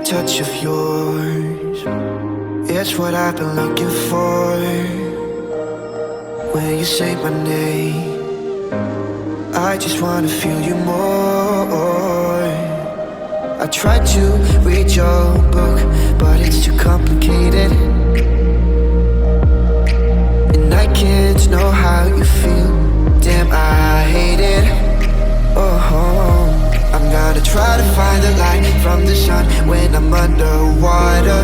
touch of yours, it's what I've been looking for. When you say my name, I just wanna feel you more. I tried to read your book, but it's too complicated, and I can't know how you feel. Damn, I hate it. Oh, I'm gonna try to find the light from the sun when I'm underwater.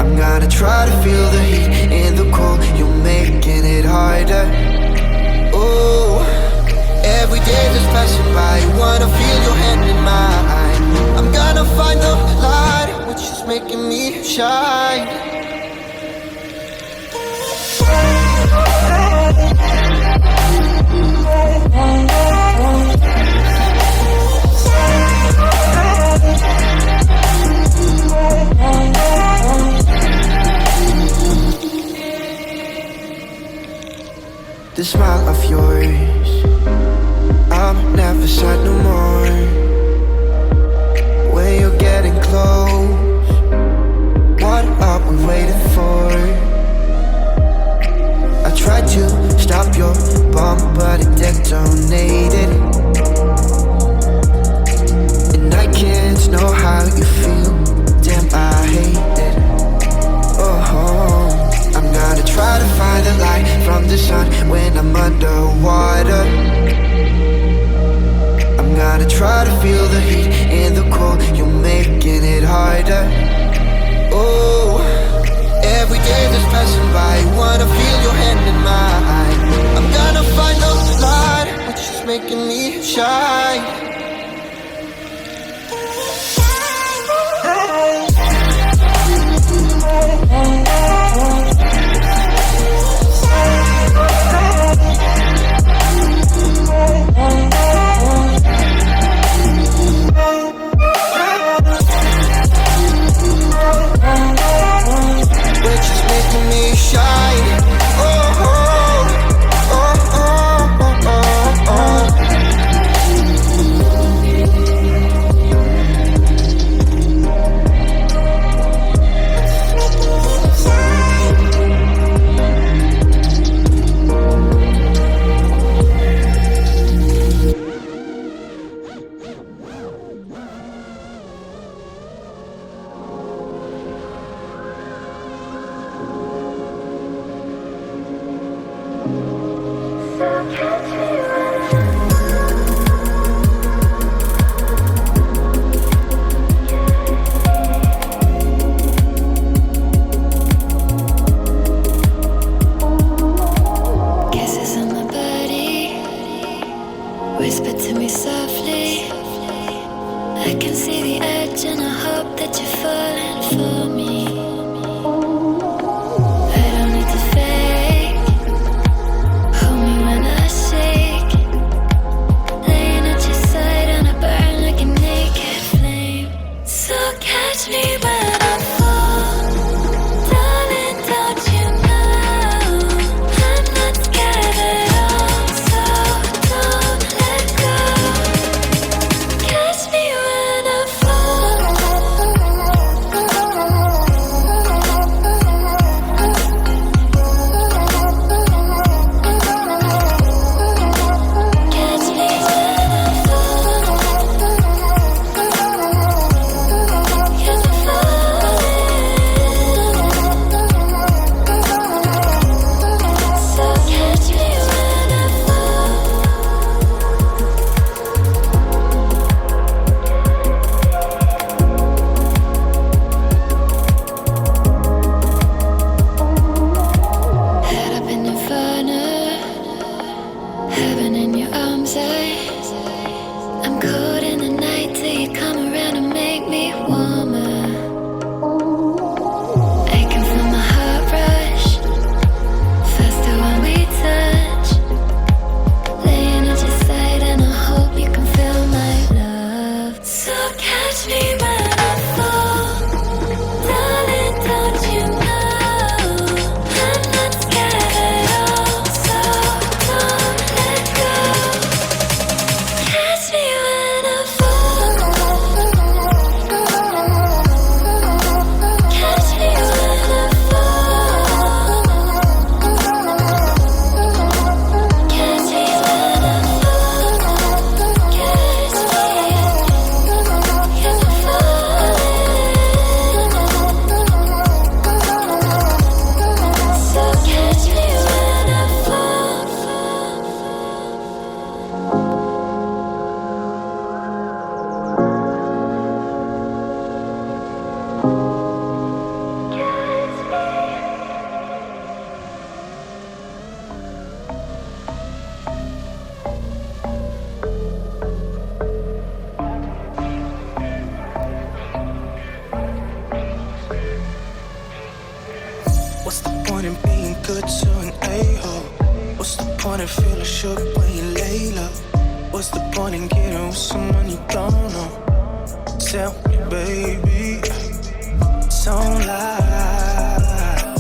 I'm gonna try to feel the heat in the cold. You're making it harder. Oh, every day that's passing by, I wanna feel your hand in mine. I'm gonna find the light, which is making me shine. The smile of yours, I'm never sad no more. When you're getting close, what are we waiting for? I tried to stop your bomb, but it detonated, and I can't know how you feel. Damn, I hate it. Oh, I'm gonna try to find the light from the sun when I'm underwater. I'm gonna try to feel the heat in the cold. You're making it harder. Oh, every day that's passing by, I wanna feel your hand in mine. I'm gonna find the light, which is making me shine. Which is making me shine. Oh, oh, oh, oh, oh, oh, oh. What's the point in being good to an a-hole? What's the point in feeling shook when you lay low? What's the point in getting with someone you don't know? Tell me, baby, don't lie.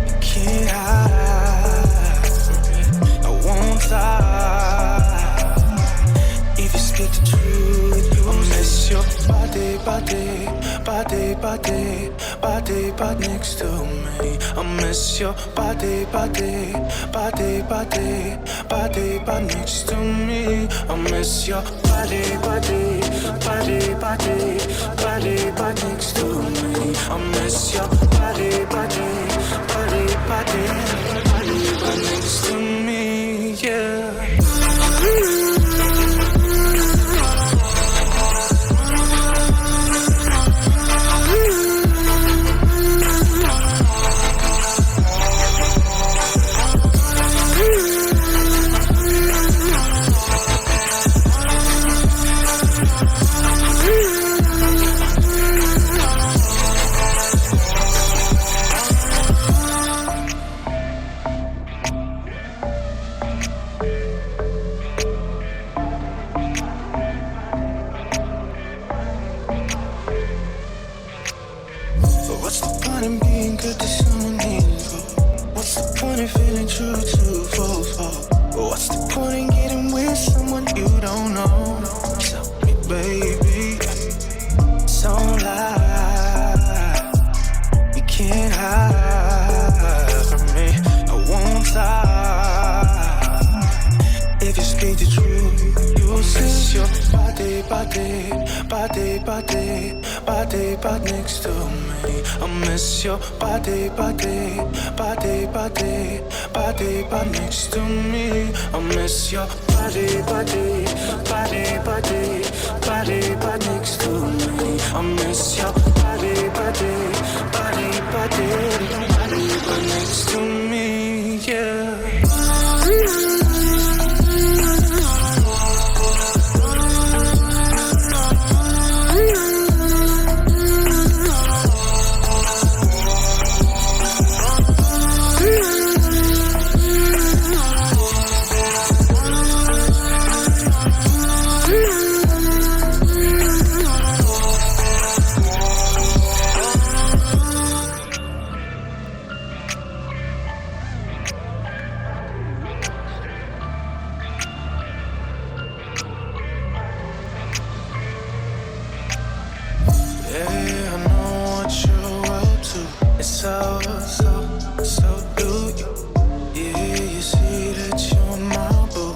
You can't hide from me. I won't lie. If you speak the truth, you'll miss your body, body, body, body, body, body next to me. I miss your body, body, body, body, body, body next to me. I miss your body, body, body, body, body, body next to me. I miss your body, body, body, body, body, body next to me. Yeah. What's the point in being good to someone meaningful? What's the point in feeling true to false? What's the point in getting with someone you don't know? Tell me, baby, don't lie. You can't hide from me. I won't lie. If you speak the truth, you'll see your body, body, body, body, body, body next to me. I miss your body, body, body, body, body, body next to me. I miss your body, body, body, body, body, body next to me. I miss your body, body, body, body, body, body next to me. Yeah. Yeah, I know what you're up to. It's so do you. Yeah, you see that you're my boo.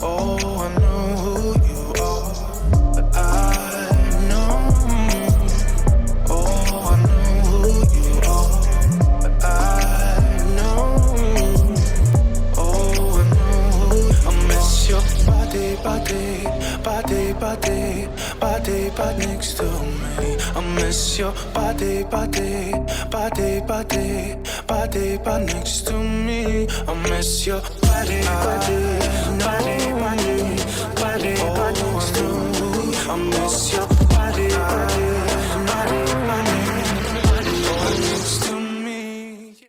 Oh, I know who you are. But I know. Oh, I know who you are. But I know. Oh, I know. I miss your body, body, body, body, body, body next to me. I miss your body, body, body, body, body, body next to me. I miss your body, body.